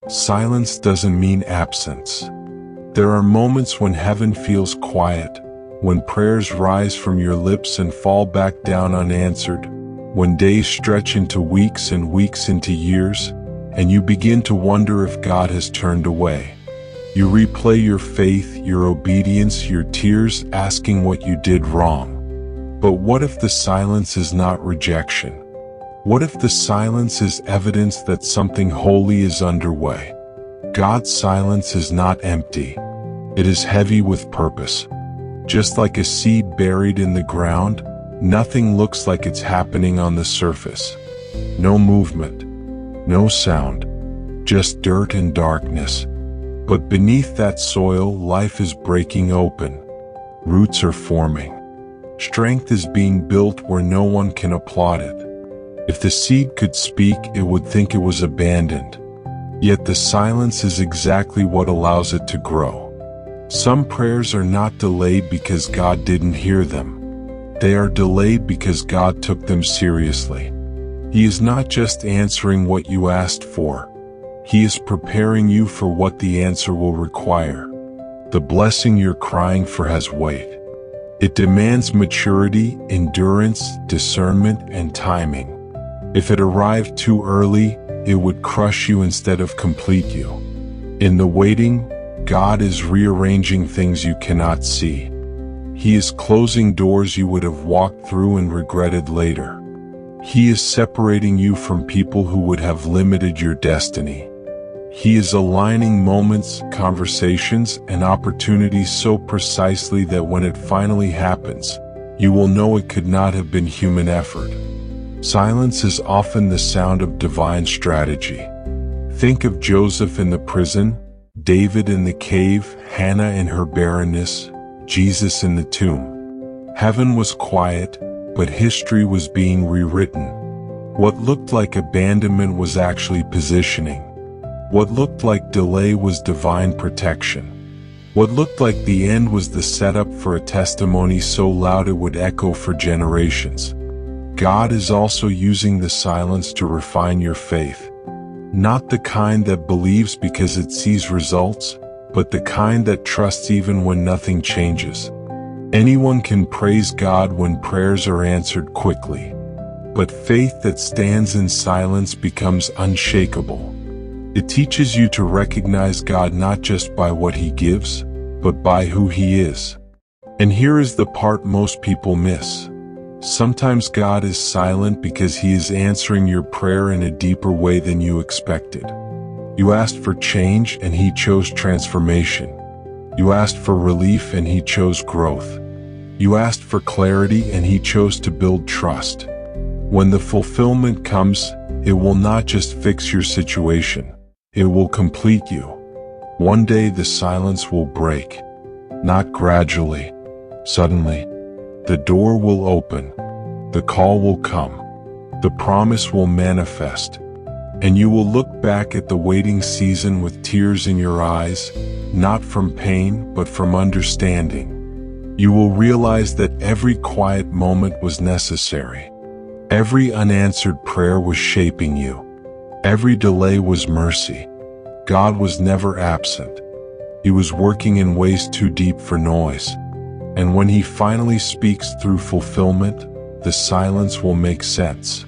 Silence doesn't mean absence. There are moments when heaven feels quiet, when prayers rise from your lips and fall back down unanswered, when days stretch into weeks and weeks into years, and you begin to wonder if God has turned away. You replay your faith, your obedience, your tears, asking what you did wrong. But what if the silence is not rejection? What if the silence is evidence that something holy is underway? God's silence is not empty. It is heavy with purpose. Just like a seed buried in the ground, nothing looks like it's happening on the surface. No movement, no sound, just dirt and darkness. But beneath that soil, life is breaking open. Roots are forming. Strength is being built where no one can applaud it. If the seed could speak, it would think it was abandoned. Yet the silence is exactly what allows it to grow. Some prayers are not delayed because God didn't hear them. They are delayed because God took them seriously. He is not just answering what you asked for. He is preparing you for what the answer will require. The blessing you're crying for has weight. It demands maturity, endurance, discernment, and timing. If it arrived too early, it would crush you instead of complete you. In the waiting, God is rearranging things you cannot see. He is closing doors you would have walked through and regretted later. He is separating you from people who would have limited your destiny. He is aligning moments, conversations, and opportunities so precisely that when it finally happens, you will know it could not have been human effort. Silence is often the sound of divine strategy. Think of Joseph in the prison, David in the cave, Hannah in her barrenness, Jesus in the tomb. Heaven was quiet, but history was being rewritten. What looked like abandonment was actually positioning. What looked like delay was divine protection. What looked like the end was the setup for a testimony so loud it would echo for generations. God is also using the silence to refine your faith. Not the kind that believes because it sees results, but the kind that trusts even when nothing changes. Anyone can praise God when prayers are answered quickly. But faith that stands in silence becomes unshakable. It teaches you to recognize God not just by what He gives, but by who He is. And here is the part most people miss. Sometimes God is silent because He is answering your prayer in a deeper way than you expected. You asked for change and He chose transformation. You asked for relief and He chose growth. You asked for clarity and He chose to build trust. When the fulfillment comes, it will not just fix your situation. It will complete you. One day the silence will break. Not gradually. Suddenly. The door will open. The call will come. The promise will manifest. And you will look back at the waiting season with tears in your eyes, not from pain, but from understanding. You will realize that every quiet moment was necessary. Every unanswered prayer was shaping you. Every delay was mercy. God was never absent. He was working in ways too deep for noise. And when He finally speaks through fulfillment, the silence will make sense.